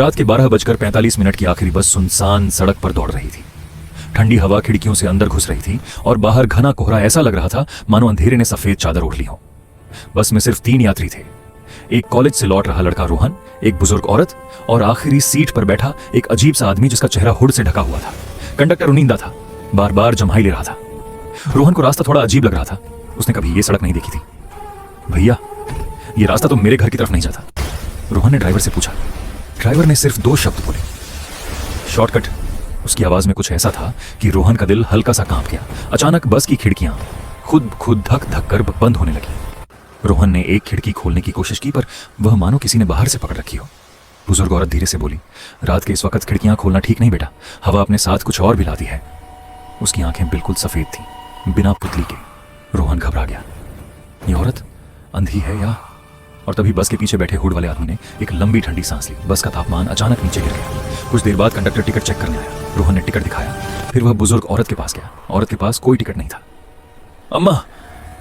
रात के 12:45 की आखिरी बस सुनसान सड़क पर दौड़ रही थी। ठंडी हवा खिड़कियों से अंदर घुस रही थी और बाहर घना कोहरा ऐसा लग रहा था मानो अंधेरे ने सफेद चादर ओढ़ ली हो। बस में सिर्फ 3 यात्री थे। एक कॉलेज से लौट रहा लड़का रोहन, एक बुजुर्ग औरत और आखिरी सीट पर बैठा एक अजीब सा आदमी जिसका चेहरा हुड से ढका हुआ था। कंडक्टर उनींदा था, बार बार जम्हाई ले रहा था। रोहन को रास्ता थोड़ा अजीब लग रहा था। उसने कभी ये सड़क नहीं देखी थी। भैया, ये रास्ता तो मेरे घर की तरफ नहीं जाता। रोहन ने ड्राइवर से पूछा। ड्राइवर ने सिर्फ 2 शब्द बोले, शॉर्टकट। उसकी आवाज में कुछ ऐसा था कि रोहन का दिल हल्का सा कांप गया। अचानक बस की खिड़कियां खुद धक धक कर बंद होने लगी। रोहन ने एक खिड़की खोलने की कोशिश की पर वह मानो किसी ने बाहर से पकड़ रखी हो। बुजुर्ग औरत धीरे से बोली, रात के इस वक्त खिड़कियां खोलना ठीक नहीं बेटा, हवा अपने साथ कुछ और भी लाती है। उसकी आंखें बिल्कुल सफेद थी, बिना पुतली के। रोहन घबरा गया। ये औरत अंधी है या? और तभी बस के पीछे बैठे हुड वाले आदमी ने एक लंबी ठंडी सांस ली। बस का तापमान अचानक नीचे गिर गया। कुछ देर बाद कंडक्टर टिकट चेक करने आया। रोहन ने टिकट दिखाया। फिर वह बुजुर्ग औरत के पास गया। औरत के पास कोई टिकट नहीं था। अम्मा,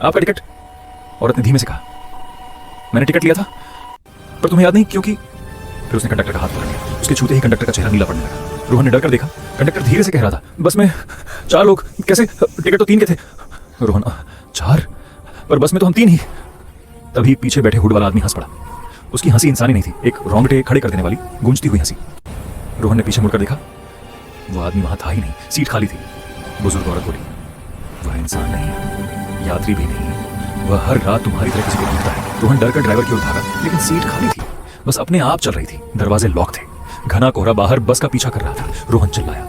आपका टिकट? औरत ने धीमे से कहा, मैंने टिकट लिया था पर तुम्हें याद नहीं क्योंकि। फिर उसने कंडक्टर का हाथ पकड़ लिया। उसके छूते ही कंडक्टर का चेहरा नीला पड़ने लगा। रोहन ने डर कर देखा। कंडक्टर धीरे से कह रहा था, बस में 4 लोग, कैसे? टिकट तो 3 के थे। रोहन, 4? पर बस में तो हम 3 ही। तभी पीछे बैठे हुड वाला आदमी हंस पड़ा। उसकी हंसी इंसानी नहीं थी, एक रोंगटे खड़े कर देने वाली गूंजती हुई हंसी। रोहन ने पीछे मुड़कर देखा। वह आदमी वहां था ही नहीं, सीट खाली थी। बुजुर्ग औरत बोली, वह इंसान नहीं है, यात्री भी नहीं है, वह हर रात तुम्हारी तरह किसी को ढूंढता है। रोहन डर कर ड्राइवर की ओर भागा, लेकिन सीट खाली थी। बस अपने आप चल रही थी। दरवाजे लॉक थे। घना कोहरा बाहर बस का पीछा कर रहा था। रोहन चिल्लाया,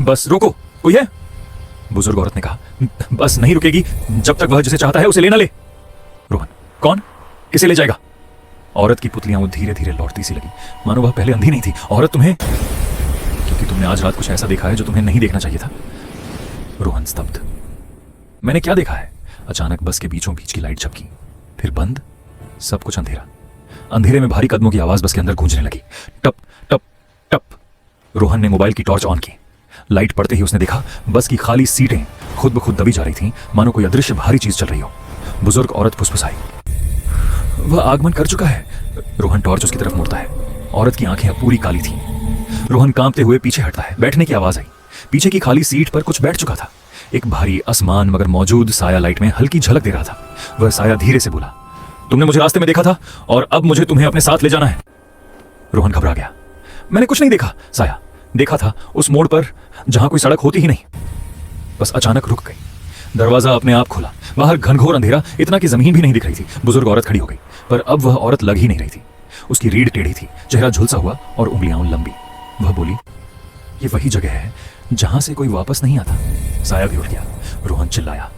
बस रोको, कोई है? बुजुर्ग औरत ने कहा, बस नहीं रुकेगी जब तक वह जिसे चाहता है उसे लेना ले। रोहन, कौन? किसे ले जाएगा? औरत की पुतलियां वो धीरे धीरे लौटती सी लगी, मानो वह पहले अंधी नहीं थी। औरत, तुम्हें? क्योंकि तुमने आज रात कुछ ऐसा देखा है जो तुम्हें नहीं देखना चाहिए था। रोहन स्तब्ध। मैंने क्या देखा है? अचानक बस के बीचों बीच की लाइट झपकी, फिर बंद। सब कुछ अंधेरा। अंधेरे में भारी कदमों की आवाज बस के अंदर गूंजने लगी। टप टप टप। रोहन ने मोबाइल की टॉर्च ऑन की। लाइट पड़ते ही उसने देखा बस की खाली सीटें खुद ब खुद दबी जा रही थीं, मानो कोई अदृश्य भारी चीज चल रही हो। बुजुर्ग औरत फुसफुसाई, वह आगमन कर चुका है। रोहन टॉर्च उसकी तरफ मोड़ता है। औरत की आंखें अब पूरी काली थीं। रोहन कांपते हुए पीछे हटता है। बैठने की आवाज आई। पीछे की खाली सीट पर कुछ बैठ चुका था। एक भारी असमान मगर मौजूद साया लाइट में हल्की झलक दे रहा था। वह साया धीरे से बोला, तुमने मुझे रास्ते में देखा था और अब मुझे तुम्हें अपने साथ ले जाना है। रोहन घबरा गया। मैंने कुछ नहीं देखा। साया देखा था उस मोड़ पर जहां कोई सड़क होती ही नहीं। बस अचानक रुक गई। दरवाजा अपने आप खुला। बाहर घनघोर अंधेरा, इतना कि जमीन भी नहीं दिख रही थी। बुजुर्ग औरत खड़ी हो गई, पर अब वह औरत लग ही नहीं रही थी। उसकी रीढ़ टेढ़ी थी, चेहरा झुलसा हुआ और उंगलियां लंबी। वह बोली, ये वही जगह है जहां से कोई वापस नहीं आता। साया भी उठ गया। रोहन चिल्लाया,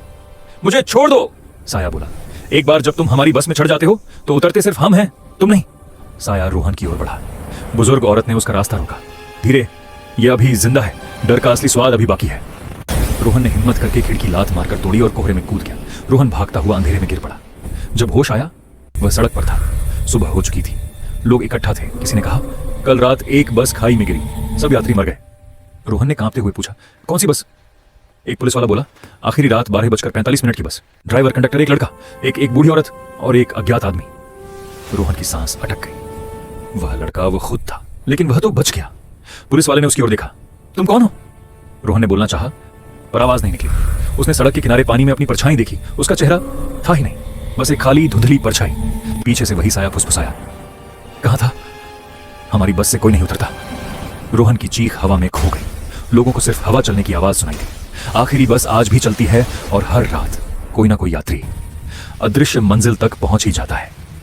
मुझे छोड़ दो। साया बोला, एक बार जब तुम हमारी बस में चढ़ जाते हो तो उतरते सिर्फ हम हैं, तुम नहीं। साया रोहन की ओर बढ़ा। बुजुर्ग औरत ने उसका रास्ता रोका। धीरे, यह अभी जिंदा है, डर का असली स्वाद अभी बाकी है। रोहन ने हिम्मत करके खिड़की लात मारकर तोड़ी और कोहरे में कूद गया। रोहन भागता हुआ अंधेरे में गिर पड़ा। जब होश आया, वह सड़क पर था। सुबह हो चुकी थी। लोग इकट्ठा थे। किसी ने कहा, कल रात एक बस खाई में गिरी, सब यात्री मर गए। रोहन ने कांपते हुए पूछा, कौन सी बस? एक पुलिस वाला बोला, आखिरी रात 12:45 की बस। ड्राइवर, कंडक्टर, एक लड़का, एक बूढ़ी औरत और एक अज्ञात आदमी। रोहन की सांस अटक गई। वह लड़का वो खुद था, लेकिन वह तो बच गया। पुलिस वाले ने उसकी ओर देखा, तुम कौन हो? रोहन ने बोलना चाहा, पर आवाज नहीं निकली। उसने सड़क के किनारे पानी में अपनी परछाई देखी। उसका चेहरा था ही नहीं, बस एक खाली धुंधली परछाई। पीछे से वही साया फुसफुसाया, कहां था? हमारी बस से कोई नहीं उतरता। रोहन की चीख हवा में खो गई। लोगों को सिर्फ हवा चलने की आवाज सुनाई दी। आखिरी बस आज भी चलती है और हर रात कोई ना कोई यात्री अदृश्य मंजिल तक पहुंच ही जाता है।